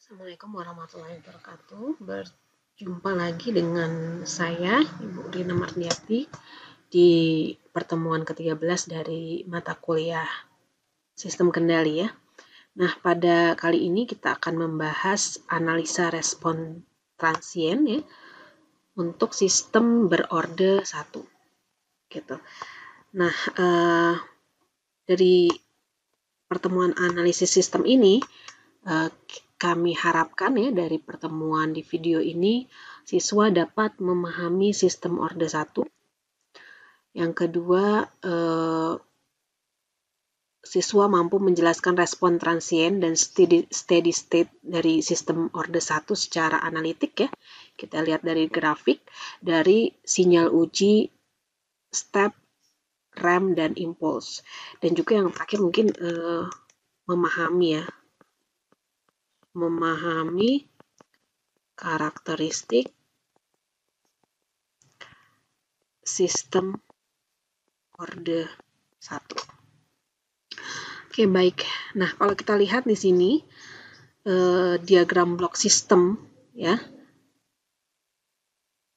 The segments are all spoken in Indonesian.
Assalamualaikum warahmatullahi wabarakatuh. Berjumpa lagi dengan saya, Ibu Rina Mardiati, di pertemuan ke-13 dari mata kuliah Sistem Kendali ya. Nah, pada kali ini kita akan membahas analisa respon transien ya untuk sistem berorde 1. Gitu. Nah, dari pertemuan analisis sistem ini kami harapkan ya dari pertemuan di video ini siswa dapat memahami sistem orde 1. Yang kedua, siswa mampu menjelaskan respon transien dan steady state dari sistem orde 1 secara analitik ya. Kita lihat dari grafik, dari sinyal uji, step, rem, dan impuls. Dan juga yang terakhir mungkin memahami karakteristik sistem orde 1. Oke, baik. Nah, kalau kita lihat di sini diagram blok sistem ya.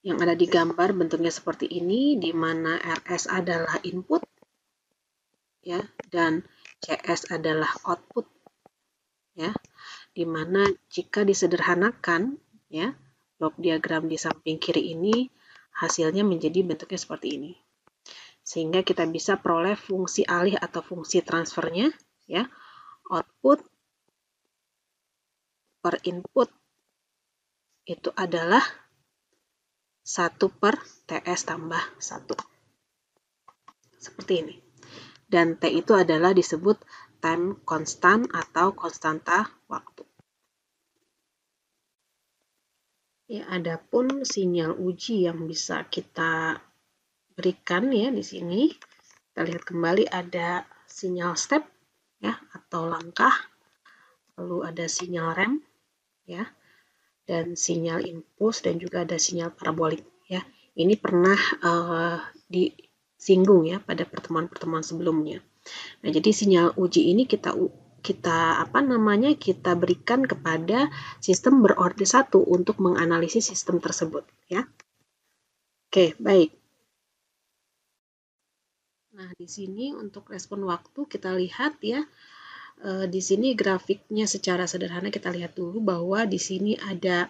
Yang ada di gambar bentuknya seperti ini, di mana RS adalah input ya dan CS adalah output ya. Di mana jika disederhanakan ya, blok diagram di samping kiri ini hasilnya menjadi bentuknya seperti ini. Sehingga kita bisa peroleh fungsi alih atau fungsi transfernya ya. Output per input itu adalah 1/TS tambah 1. Seperti ini. Dan T itu adalah disebut time constant atau konstanta waktu. Ya, adapun sinyal uji yang bisa kita berikan ya di sini. Kita lihat kembali ada sinyal step ya atau langkah. Lalu ada sinyal rem ya. Dan sinyal impuls dan juga ada sinyal parabolik ya. Ini pernah disinggung ya pada pertemuan-pertemuan sebelumnya. Nah, jadi sinyal uji ini kita berikan kepada sistem berorde 1 untuk menganalisis sistem tersebut ya. Oke, baik. Nah, di sini untuk respon waktu kita lihat ya. Di sini grafiknya secara sederhana kita lihat dulu bahwa di sini ada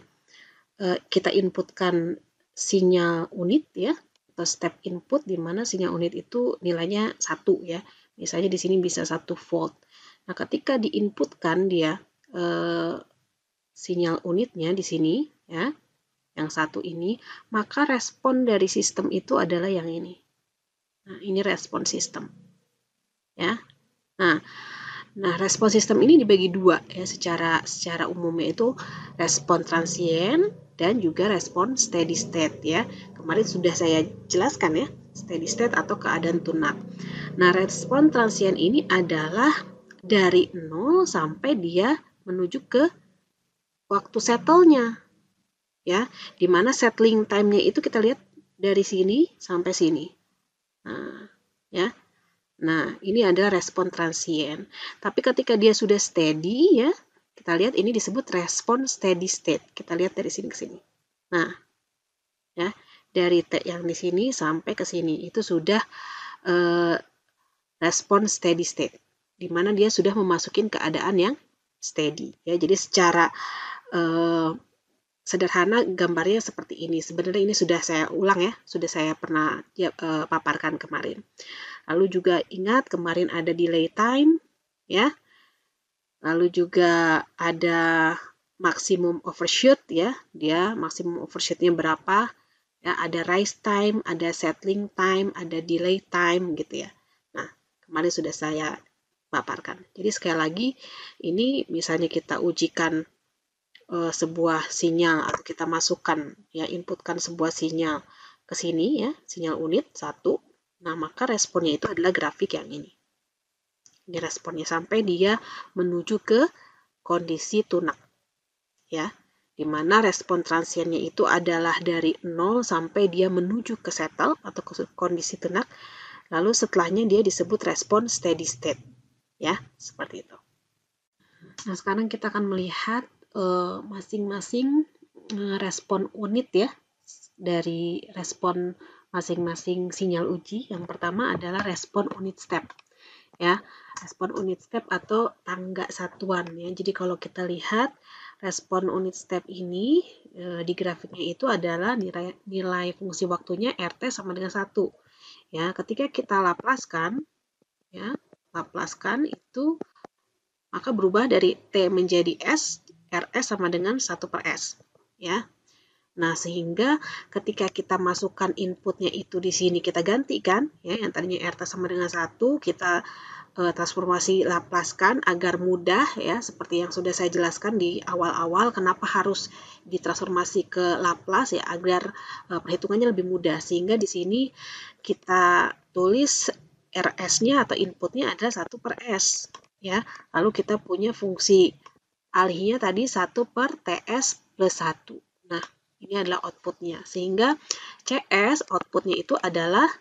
kita inputkan sinyal unit ya atau step input di mana sinyal unit itu nilainya 1 ya. Misalnya di sini bisa 1 volt. Nah, ketika diinputkan dia sinyal unitnya di sini ya, yang 1 ini, maka respon dari sistem itu adalah yang ini. Nah, ini respon sistem. Ya. Nah, respon sistem ini dibagi dua ya secara umumnya itu respon transien dan juga respon steady state ya. Kemarin sudah saya jelaskan ya, steady state atau keadaan tune-up. Nah, respon transien ini adalah dari 0 sampai dia menuju ke waktu settle-nya. Ya, di mana settling time-nya itu kita lihat dari sini sampai sini. Nah, ya. Nah, ini adalah respon transien. Tapi ketika dia sudah steady ya, kita lihat ini disebut respon steady state. Kita lihat dari sini ke sini. Nah, ya, dari T yang di sini sampai ke sini itu sudah respon steady state, di mana dia sudah memasukin keadaan yang steady. Ya, jadi secara sederhana gambarnya seperti ini. Sebenarnya ini sudah saya ulang ya, sudah saya pernah paparkan kemarin. Lalu juga ingat kemarin ada delay time ya. Lalu juga ada maksimum overshoot ya. Dia maksimum overshootnya berapa? Ya, ada rise time, ada settling time, ada delay time gitu ya. Nah, kemarin sudah saya paparkan. Jadi sekali lagi ini misalnya kita ujikan sebuah sinyal atau kita masukkan ya inputkan sebuah sinyal ke sini ya, sinyal unit 1. Nah, maka responnya itu adalah grafik yang ini. Ini responnya sampai dia menuju ke kondisi tune-up. Ya, di mana respon transiennya itu adalah dari 0 sampai dia menuju ke settle atau ke kondisi tune-up. Lalu setelahnya dia disebut respon steady state. Ya, seperti itu. Nah, sekarang kita akan melihat masing-masing respon unit ya, dari respon masing-masing sinyal uji. Yang pertama adalah respon unit step ya, respon unit step atau tangga satuan ya. Jadi kalau kita lihat respon unit step ini di grafiknya itu adalah nilai fungsi waktunya RT sama dengan 1 ya. Ketika kita laplaskan ya, laplaskan itu maka berubah dari T menjadi S, RS sama dengan 1 per S ya. Nah, sehingga ketika kita masukkan inputnya itu di sini kita gantikan ya, yang tadinya RT sama dengan 1 kita transformasi laplaskan agar mudah ya, seperti yang sudah saya jelaskan di awal-awal kenapa harus ditransformasi ke Laplace ya, agar perhitungannya lebih mudah. Sehingga di sini kita tulis RS-nya atau inputnya adalah 1 per S ya. Lalu kita punya fungsi alihnya tadi 1 per TS plus 1. Nah, ini adalah outputnya. Sehingga CS outputnya itu adalah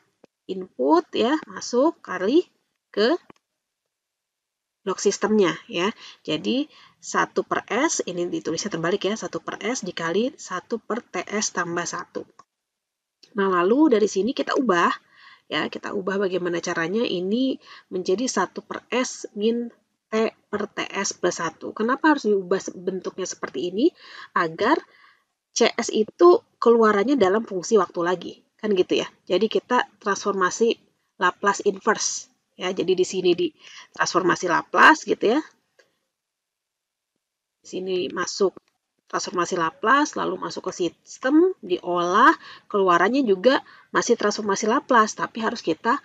input ya, masuk kali ke blok sistemnya ya. Jadi 1 per S, ini ditulisnya terbalik ya, 1 per S dikali 1 per TS tambah 1. Nah, lalu dari sini kita ubah ya, kita ubah bagaimana caranya ini menjadi 1 per S min T per TS plus 1. Kenapa harus diubah bentuknya seperti ini? Agar CS itu keluarannya dalam fungsi waktu lagi, kan gitu ya. Jadi kita transformasi Laplace inverse ya. Jadi di sini di transformasi Laplace gitu ya. Di sini masuk transformasi Laplace, lalu masuk ke sistem, diolah, keluarannya juga masih transformasi Laplace, tapi harus kita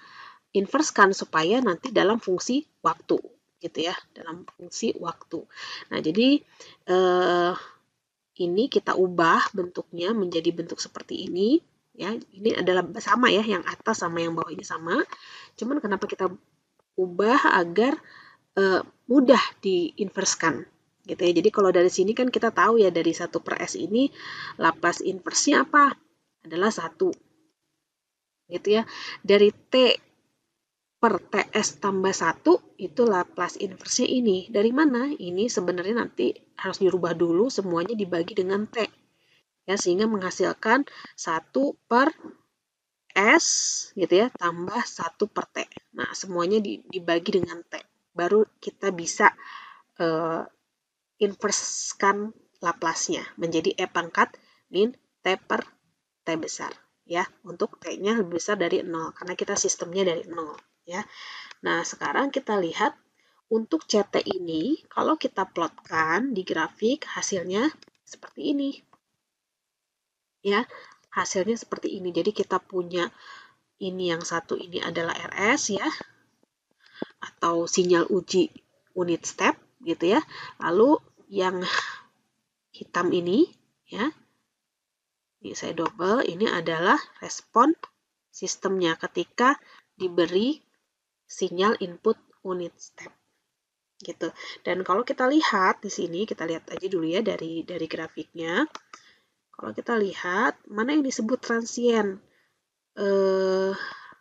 inversekan supaya nanti dalam fungsi waktu gitu ya, dalam fungsi waktu. Nah, jadi ini kita ubah bentuknya menjadi bentuk seperti ini ya. Ini adalah sama ya, yang atas sama yang bawah ini sama. Cuman kenapa kita ubah agar mudah diinverskan gitu ya. Jadi kalau dari sini kan kita tahu ya, dari 1 per S ini Laplace inversnya apa? Adalah 1. Gitu ya. Dari T per TS tambah 1 itu Laplace inversnya ini. Dari mana? Ini sebenarnya nanti harus dirubah dulu, semuanya dibagi dengan T. Ya, sehingga menghasilkan 1 per S gitu ya, tambah 1 per T. Nah, semuanya dibagi dengan T. Baru kita bisa inverskan Laplace-nya menjadi E pangkat min T per T besar ya, untuk T-nya lebih besar dari 0 karena kita sistemnya dari 0 ya. Nah, sekarang kita lihat untuk CT ini kalau kita plotkan di grafik hasilnya seperti ini. Ya, hasilnya seperti ini. Jadi kita punya ini yang satu ini adalah RS ya, atau sinyal uji unit step gitu ya. Lalu yang hitam ini ya, ini saya double, ini adalah respon sistemnya ketika diberi sinyal input unit step gitu. Dan kalau kita lihat di sini, kita lihat aja dulu ya dari grafiknya. Kalau kita lihat mana yang disebut transient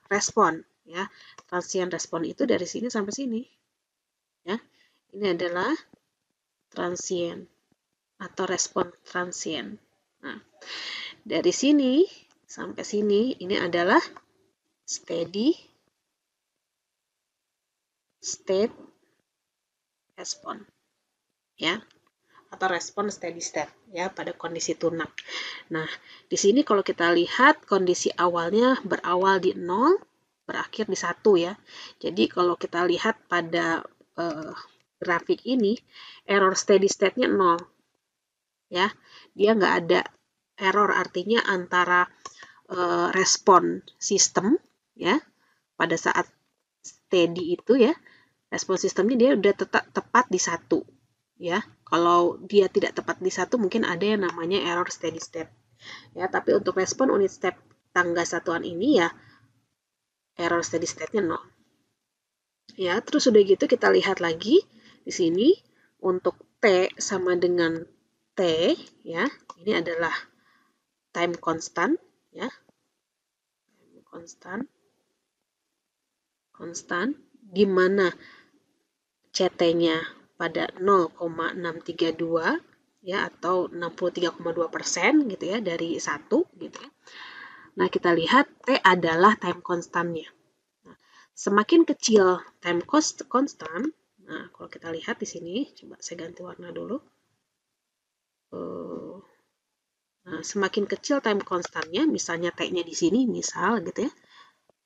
respon ya. Transient respon itu dari sini sampai sini ya. Ini adalah transient atau respon transient. Nah, dari sini sampai sini ini adalah steady state respon ya, atau respon steady state ya pada kondisi tunak. Nah, di sini kalau kita lihat kondisi awalnya berawal di 0, berakhir di 1 ya. Jadi kalau kita lihat pada grafik ini, error steady state-nya 0 ya. Dia nggak ada error, artinya antara respon sistem ya pada saat steady itu ya, respon sistemnya dia udah tepat di 1 ya. Kalau dia tidak tepat di 1 mungkin ada yang namanya error steady state ya, tapi untuk respon unit step tangga satuan ini ya error steady state-nya 0 ya. Terus udah gitu kita lihat lagi di sini untuk T sama dengan T ya, ini adalah time constant ya, konstan di mana CT-nya pada 0,632 ya, atau 63,2% gitu ya dari 1 gitu ya. Nah, kita lihat T adalah time constantnya. Nah, semakin kecil time constant, nah kalau kita lihat di sini, coba saya ganti warna dulu. Nah, semakin kecil time constantnya, misalnya T-nya di sini, misal gitu ya,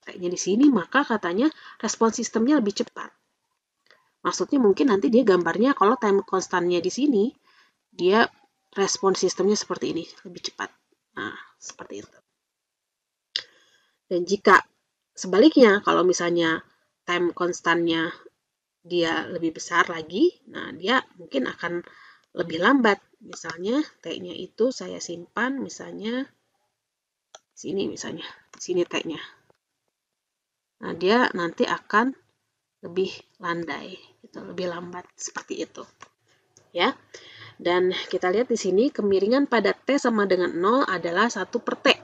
T-nya di sini, maka katanya respon sistemnya lebih cepat. Maksudnya mungkin nanti dia gambarnya kalau time constantnya di sini, dia respon sistemnya seperti ini, lebih cepat. Nah, seperti itu. Dan jika sebaliknya, kalau misalnya time constantnya dia lebih besar lagi, nah dia mungkin akan lebih lambat. Misalnya T-nya itu saya simpan, misalnya sini misalnya, sini T-nya. Nah, dia nanti akan lebih landai, gitu, lebih lambat seperti itu. Ya. Dan kita lihat di sini kemiringan pada T sama dengan 0 adalah 1/T.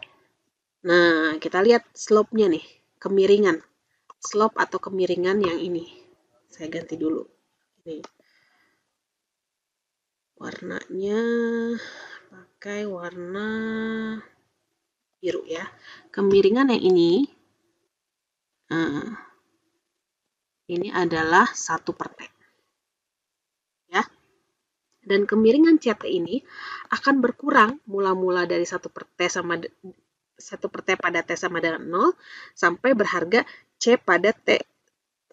Nah, kita lihat slope-nya nih, kemiringan. Slope atau kemiringan yang ini. Saya ganti dulu. Ini. Warnanya pakai warna biru ya. Kemiringan yang ini adalah 1/T. Ya. Dan kemiringan CT ini akan berkurang mula-mula dari 1/T sama 1/T pada T sama dengan 0 sampai berharga C pada T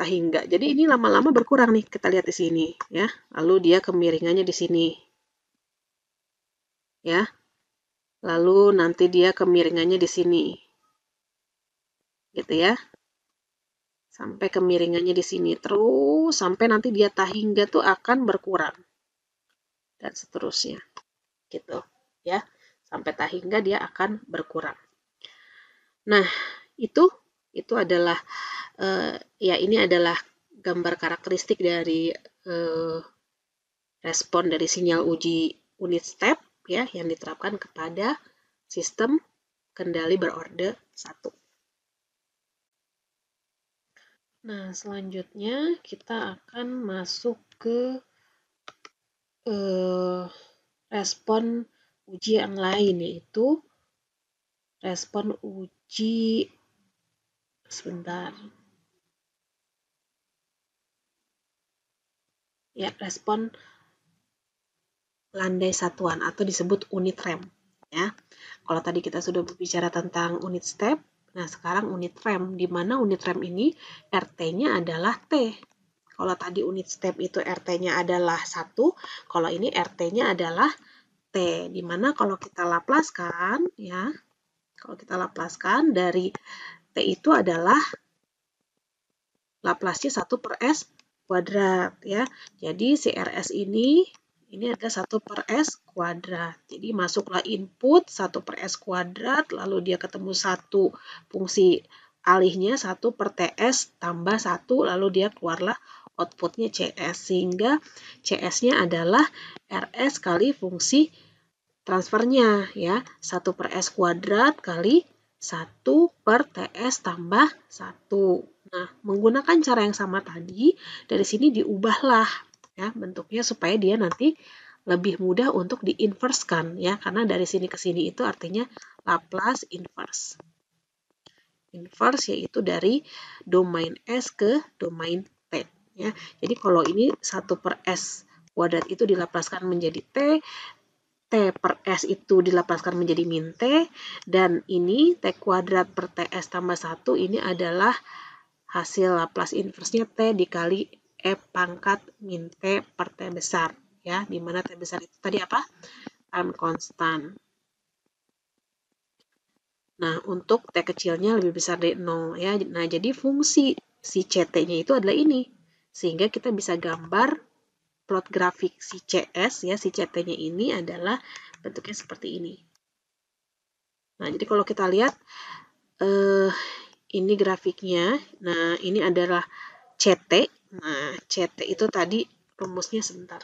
hingga. Jadi ini lama-lama berkurang nih, kita lihat di sini ya. Lalu dia kemiringannya di sini. Ya. Lalu nanti dia kemiringannya di sini. Gitu ya. Sampai kemiringannya di sini terus sampai nanti dia hingga tuh akan berkurang. Dan seterusnya. Gitu ya. Sampai hingga dia akan berkurang. Nah, itu adalah ya ini adalah gambar karakteristik dari respon dari sinyal uji unit step ya yang diterapkan kepada sistem kendali berorde 1. Nah, selanjutnya kita akan masuk ke respon uji yang lain, yaitu respon uji sebentar. Ya, respon landai satuan atau disebut unit rem ya. Kalau tadi kita sudah berbicara tentang unit step, nah sekarang unit rem, di mana unit rem ini RT-nya adalah T. Kalau tadi unit step itu RT-nya adalah 1, kalau ini RT-nya adalah T. Di mana kalau kita laplaskan ya, kalau kita laplaskan dari T itu adalah Laplasnya 1/S kuadrat ya. Jadi si RS ini ada 1/S kuadrat. Jadi masuklah input 1/S kuadrat, lalu dia ketemu satu fungsi alihnya 1/TS tambah 1, lalu dia keluarlah outputnya CS. Sehingga CS-nya adalah RS kali fungsi transfernya ya. 1/S kuadrat kali 1/TS tambah 1. Nah, menggunakan cara yang sama tadi, dari sini diubahlah ya bentuknya supaya dia nanti lebih mudah untuk diinverskan ya, karena dari sini ke sini itu artinya Laplace inverse. Inverse yaitu dari domain S ke domain T ya. Jadi kalau ini 1/S kuadrat itu dilaplaskan menjadi T, T per S itu dilaplaskan menjadi min T, dan ini T kuadrat per TS tambah 1 ini adalah hasil Laplace inverse-nya T dikali E pangkat min T per T besar. Ya, di mana T besar itu tadi apa? Time constant. Nah, untuk T kecilnya lebih besar dari 0. Ya. Nah, jadi fungsi si CT-nya itu adalah ini. Sehingga kita bisa gambar plot grafik si CS, ya, si CT-nya ini adalah bentuknya seperti ini. Nah, jadi kalau kita lihat, ini grafiknya. Nah, ini adalah CT. Nah, CT itu tadi rumusnya sebentar.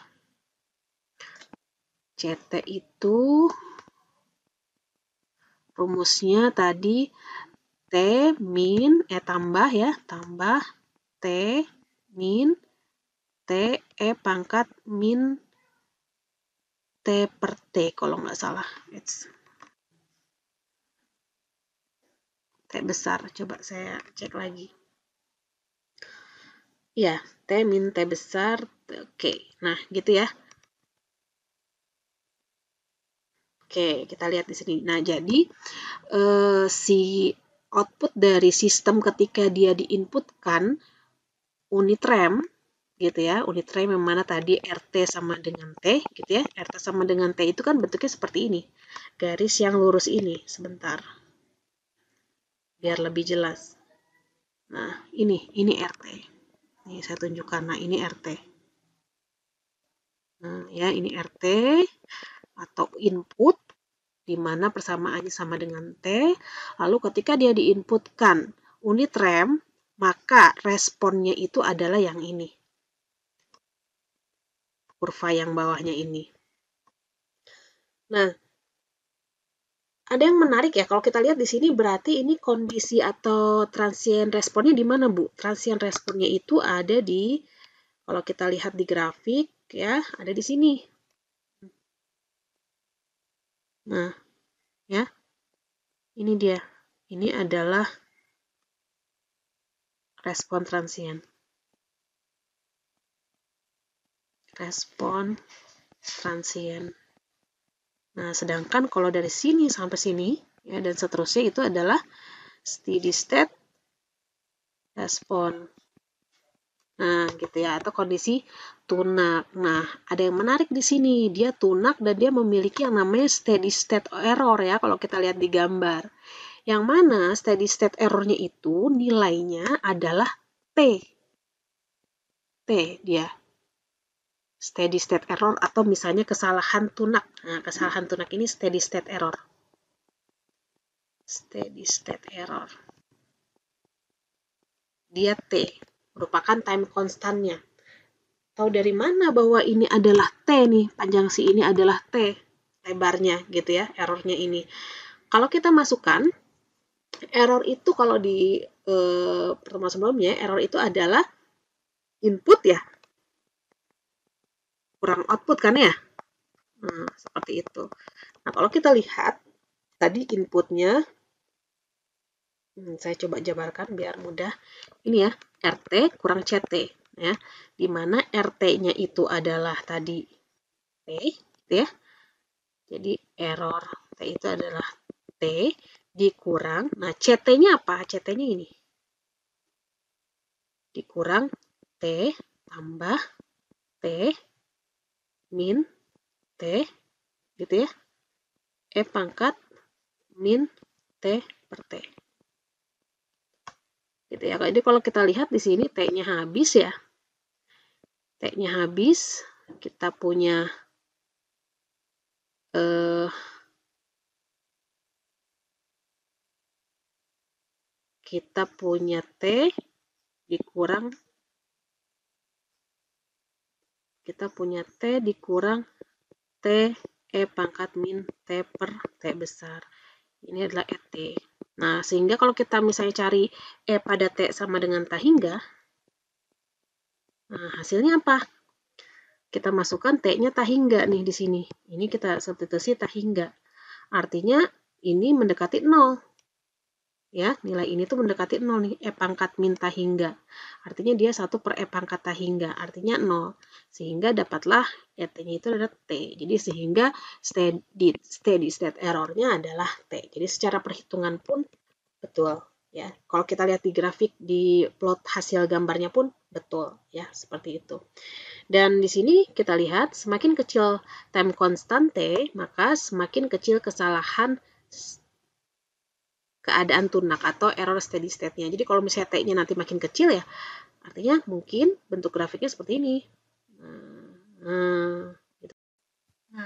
CT itu rumusnya tadi T min tambah ya, tambah T min T E pangkat min T per T kalau nggak salah. T besar, coba saya cek lagi. Ya, T min T besar, oke. Nah, gitu ya. Oke, kita lihat di sini. Nah, jadi si output dari sistem ketika dia diinputkan unit rem, gitu ya, unit rem yang mana tadi RT sama dengan T, gitu ya. RT sama dengan T itu kan bentuknya seperti ini. Garis yang lurus ini, sebentar. Biar lebih jelas. Nah, ini RT. Ini saya tunjukkan. Nah, ini RT. Nah, ya, ini RT atau input, di mana persamaannya sama dengan T. Lalu ketika dia diinputkan unit rem, maka responnya itu adalah yang ini. Kurva yang bawahnya ini. Nah, ada yang menarik ya, kalau kita lihat di sini berarti ini kondisi atau transient responnya di mana, Bu? Transient responnya itu ada di, kalau kita lihat di grafik ya, ada di sini. Nah, ya. Ini dia. Ini adalah respon transient. Respon transient. Nah, sedangkan kalau dari sini sampai sini, ya, dan seterusnya itu adalah steady state respon. Nah, gitu ya, atau kondisi tunak. Nah, ada yang menarik di sini, dia tunak dan dia memiliki yang namanya steady state error ya, kalau kita lihat di gambar. Yang mana steady state errornya itu nilainya adalah T. T dia. Steady state error atau misalnya kesalahan tunak. Nah, kesalahan tunak ini steady state error. Steady state error. Dia T, merupakan time constantnya. Tahu dari mana bahwa ini adalah T nih, panjang si ini adalah T, lebarnya gitu ya, errornya ini. Kalau kita masukkan, error itu kalau di pertemuan sebelumnya, error itu adalah input ya, kurang output kan ya. Nah, seperti itu. Nah, kalau kita lihat, tadi inputnya, saya coba jabarkan biar mudah. Ini ya, RT kurang CT. Ya, di mana RT-nya itu adalah tadi T, gitu ya. Jadi error T itu adalah T dikurang, nah CT-nya apa? CT-nya ini. Dikurang T tambah T min T, gitu ya. E pangkat min T per T. Gitu ya. Jadi kalau kita lihat di sini T-nya habis ya. T-nya habis, kita punya T dikurang T E pangkat min T per T besar. Ini adalah ET. Nah, sehingga kalau kita misalnya cari E pada T sama dengan tahingga, nah hasilnya apa? Kita masukkan T-nya tahingga nih di sini. Ini kita substitusi tahingga. Artinya ini mendekati 0. Ya, nilai ini tuh mendekati 0 nih, E pangkat min tahingga. Artinya dia 1 per E pangkat tahingga, artinya 0. Sehingga dapatlah ET-nya itu adalah T. Jadi sehingga steady state error-nya adalah T. Jadi secara perhitungan pun betul. Ya, kalau kita lihat di grafik di plot hasil gambarnya pun betul ya, seperti itu. Dan di sini kita lihat semakin kecil time constant T, maka semakin kecil kesalahan keadaan tunak atau error steady state-nya. Jadi kalau misalnya T-nya nanti makin kecil ya, artinya mungkin bentuk grafiknya seperti ini. Nah,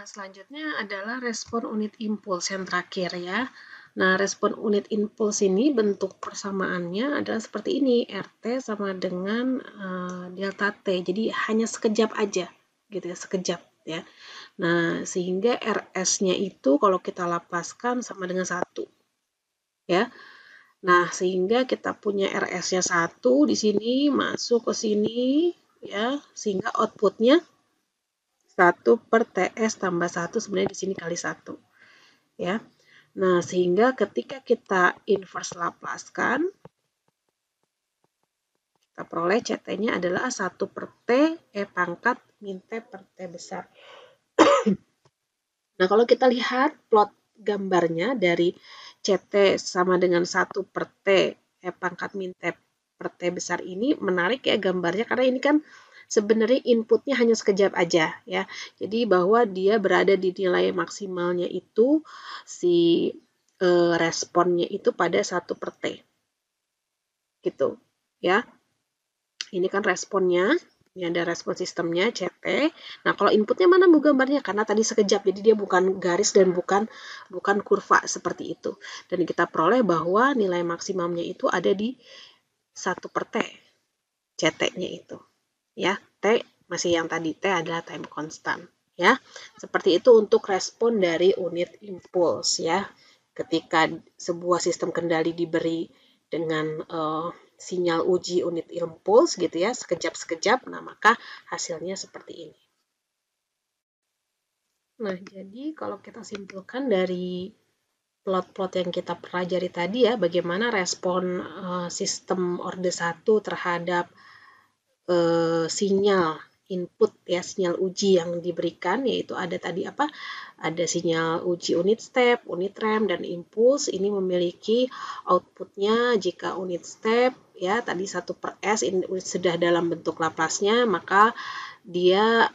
selanjutnya adalah respon unit impuls yang terakhir ya. Nah, respon unit impuls ini bentuk persamaannya adalah seperti ini. RT sama dengan delta T. Jadi hanya sekejap aja gitu ya, sekejap ya. Nah, sehingga RS-nya itu kalau kita lapaskan sama dengan 1. Ya. Nah, sehingga kita punya RS-nya 1 di sini masuk ke sini ya, sehingga outputnya 1 per TS tambah 1 sebenarnya di sini kali 1. Ya. Nah, sehingga ketika kita inverse Laplace-kan, kita peroleh CT-nya adalah 1 per T E pangkat min T per T besar. Nah, kalau kita lihat plot gambarnya dari CT sama dengan 1 per T E pangkat min T per T besar ini menarik ya gambarnya, karena ini kan sebenarnya inputnya hanya sekejap aja ya. Jadi bahwa dia berada di nilai maksimalnya itu si responnya itu pada 1 per T. Gitu ya. Ini kan responnya. Ini ada respon sistemnya, CT. Nah, kalau inputnya mana Bu gambarnya? Karena tadi sekejap, jadi dia bukan garis dan bukan kurva seperti itu. Dan kita peroleh bahwa nilai maksimumnya itu ada di 1 per T, CT-nya itu. Ya, T masih yang tadi, T adalah time constant. Ya, seperti itu untuk respon dari unit impuls ya. Ketika sebuah sistem kendali diberi dengan sinyal uji unit impuls gitu ya, sekejap-sekejap, nah maka hasilnya seperti ini. Nah, jadi kalau kita simpulkan dari plot-plot yang kita pelajari tadi ya, bagaimana respon sistem orde 1 terhadap sinyal input ya, sinyal uji yang diberikan, yaitu ada tadi apa? Ada sinyal uji unit step, unit ramp, dan impuls. Ini memiliki outputnya jika unit step ya tadi 1 per S ini sudah dalam bentuk Laplace-nya, maka dia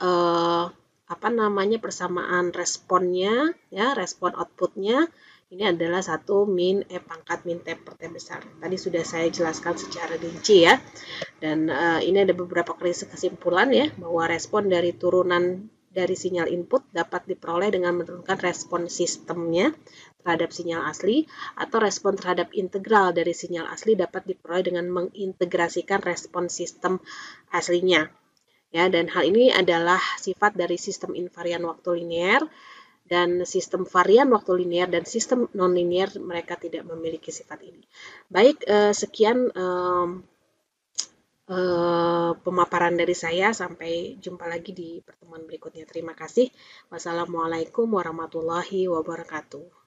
persamaan responnya ya, respon outputnya ini adalah 1 min E pangkat min T per T besar. Tadi sudah saya jelaskan secara rinci ya. Dan ini ada beberapa kesimpulan ya, bahwa respon dari turunan dari sinyal input dapat diperoleh dengan menurunkan respon sistemnya terhadap sinyal asli, atau respon terhadap integral dari sinyal asli dapat diperoleh dengan mengintegrasikan respon sistem aslinya. Ya, dan hal ini adalah sifat dari sistem invarian waktu linear, dan sistem varian waktu linear dan sistem non-linear mereka tidak memiliki sifat ini. Baik, sekian pemaparan dari saya. Sampai jumpa lagi di pertemuan berikutnya. Terima kasih. Wassalamualaikum warahmatullahi wabarakatuh.